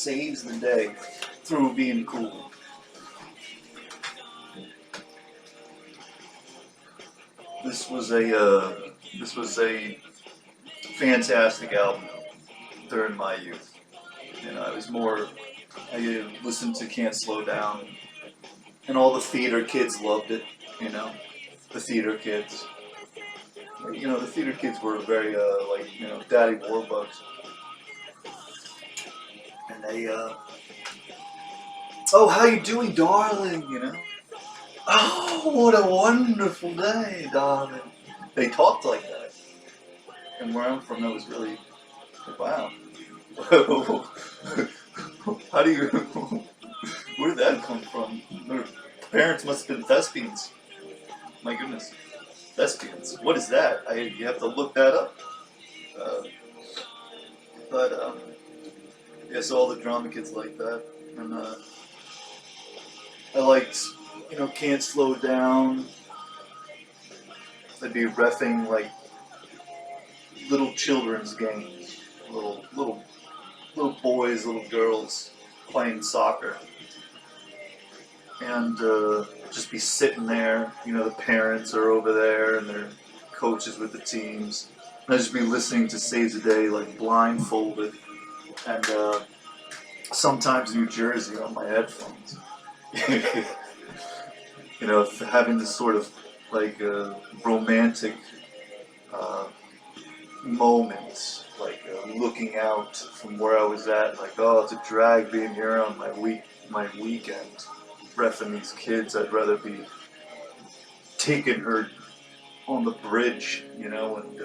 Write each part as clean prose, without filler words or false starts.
saves the day through being cool. This was a fantastic album during my youth. You know, I listened to Can't Slow Down, and all the theater kids loved it. You know, the theater kids. You know, the theater kids were very Daddy Warbucks, and they oh, how you doing, darling? You know, oh, what a wonderful day, darling. They talked like that, and where I'm from, that was really wow. How do you? Where did that come from? Their parents must have been thespians. My goodness, thespians. What is that? You have to look that up. Uh, but yeah, so all the drama kids like that, and I liked, Can't Slow Down. I'd be reffing like little children's games, little boys, little girls playing soccer, and just be sitting there. You know, the parents are over there, and their coaches with the teams. And I'd just be listening to Saves the Day like blindfolded, and sometimes New Jersey on my headphones. You know, having this sort of like romantic uh, moment, like looking out from where I was at, like, oh, it's a drag being here on my weekend, reffing these kids. I'd rather be taking her on the bridge, you know, and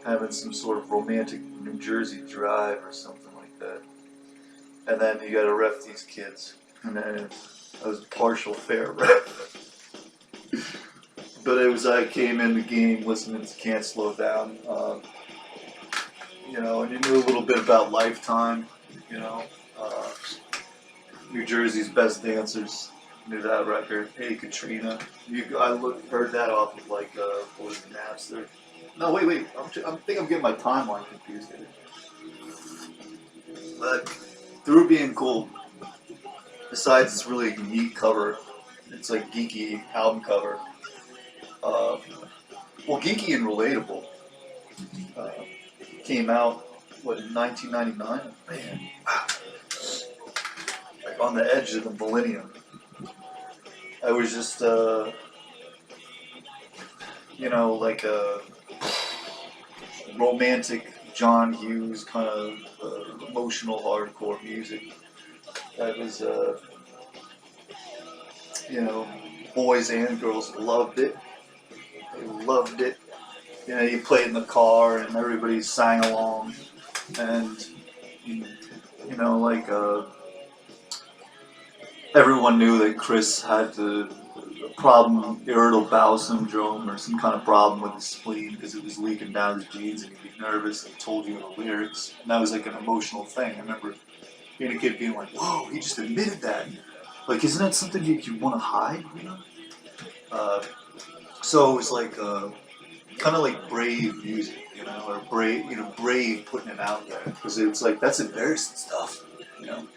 having some sort of romantic New Jersey drive or something like that. And then you got to ref these kids, and then I was a partial fair ref. But it was I came in the game listening to Can't Slow Down, you know, and you knew a little bit about Lifetime, you know, New Jersey's Best Dancers, knew that record. Hey Katrina, heard that off of like what was it, Napster? No, wait, I think I'm getting my timeline confused here. But through being cool, besides this really neat cover, it's like geeky album cover. Uh, well, Geeky and Relatable uh, came out, what, in 1999? Man, wow. Like on the edge of the millennium. I was just, like a romantic John Hughes kind of emotional hardcore music. That was, boys and girls loved it. They loved it. You know, you play it in the car and everybody sang along, and everyone knew that Chris had the problem, irritable bowel syndrome, or some kind of problem with his spleen because it was leaking down his jeans, and he'd be nervous and told you the lyrics, and that was like an emotional thing. I remember being a kid being like, "Whoa, he just admitted that." Like, isn't that something you want to hide? You know. So it was like kind of like brave music, or brave putting it out there, because it's like that's embarrassing stuff, you know.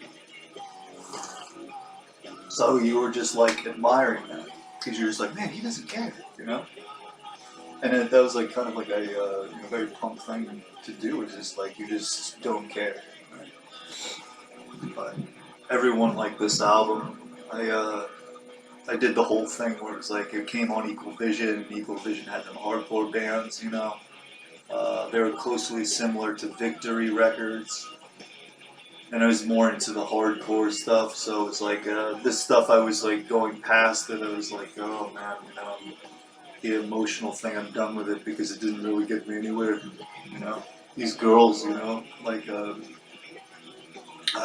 So you were just like admiring that because you're just like, man, he doesn't care, you know. And that was like kind of like a very punk thing to do. Is just like you just don't care. Right? But everyone liked this album. I did the whole thing where it's like it came on Equal Vision. Equal Vision had them hardcore bands, you know. They were closely similar to Victory Records, and I was more into the hardcore stuff. So it's like this stuff I was like going past it. I was like, oh man, the emotional thing. I'm done with it because it didn't really get me anywhere. You know, these girls, like I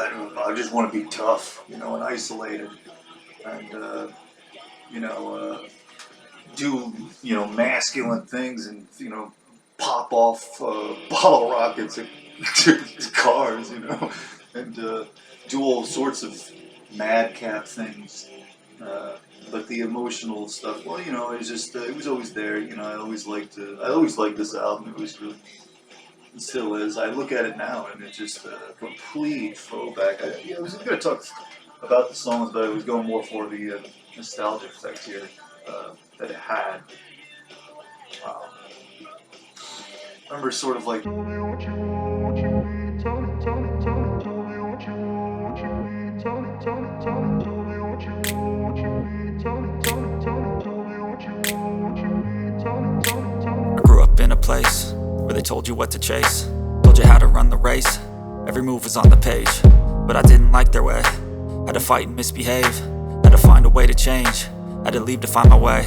don't know. I just want to be tough, and isolated, and do masculine things, and pop off bottle rockets at cars, and do all sorts of madcap things. But the emotional stuff, well, it was just it was always there. I always liked this album. It was really neat. It still is. I look at it now and it's just a complete throwback. I was going to talk about the songs, but I was going more for the nostalgia effect here that it had. I remember sort of like. Tell me what you want, you need. Tell me, tell me, tell me, tell me what you want, you need. Tell me, tell me, tell me, tell me what you want, you need. Tell me, tell me, tell me, tell me what you want, you need. Tell me, tell me, tell me. I grew up in a place where they told you what to chase, told you how to run the race. Every move was on the page, but I didn't like their way. Had to fight and misbehave, had to find a way to change, had to leave to find my way.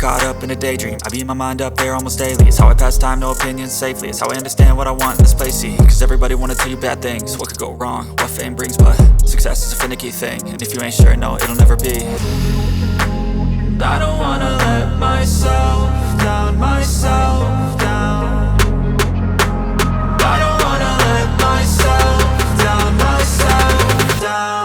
Caught up in a daydream, I beat my mind up there almost daily. It's how I pass time, no opinions safely. It's how I understand what I want in this place, see. Cause everybody wanna tell you bad things, what could go wrong, what fame brings. But success is a finicky thing, and if you ain't sure, no, it'll never be. I don't wanna let myself down, myself down. I don't wanna let myself down, myself down.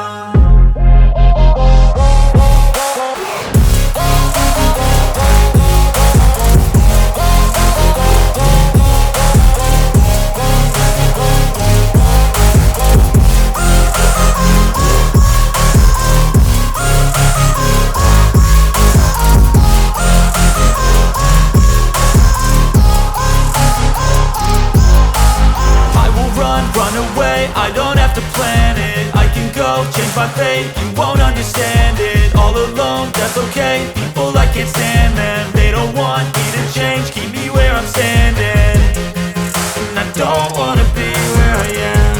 I don't have to plan it, I can go change my fate. You won't understand it, all alone, that's okay. People I can't stand them, they don't want me to change. Keep me where I'm standing, and I don't wanna be where I am.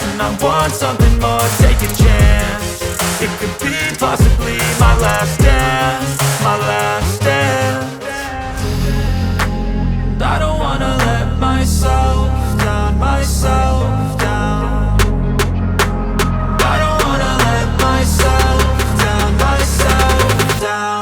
And I want something more, take a chance. It could be possibly my last dance, my last dance. I don't wanna let myself down, myself down. I don't wanna let myself down, myself down.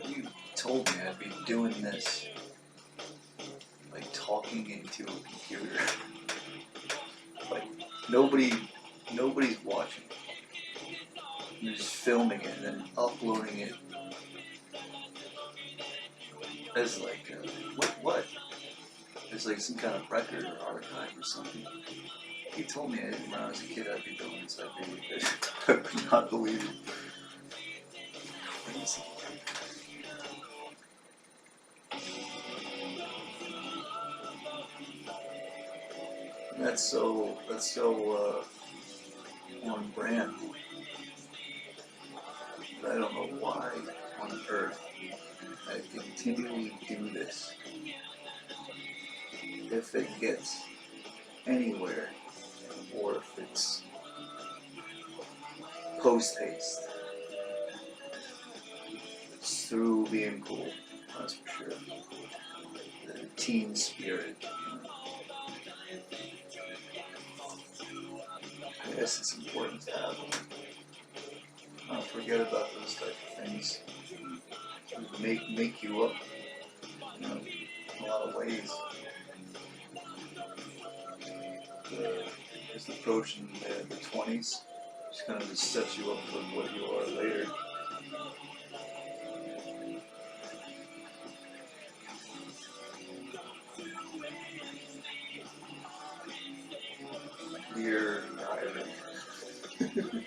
You told me I'd be doing this, like talking into a computer. Like nobody's watching. You're just filming it and then uploading it as like what? As like some kind of record or archive or something. He told me when I was a kid I'd be doing this. I could not believe it. Crazy. That's so on brand. But I don't know why on earth I continually do this. If it gets anywhere, or if it's post-haste. It's through being cool, that's for sure. The teen spirit. I guess it's important to have. I don't forget about those type of things. Make you up, you know, in a lot of ways. Just approaching the 20s, just kind of just sets you up for what you are later. Dear diary.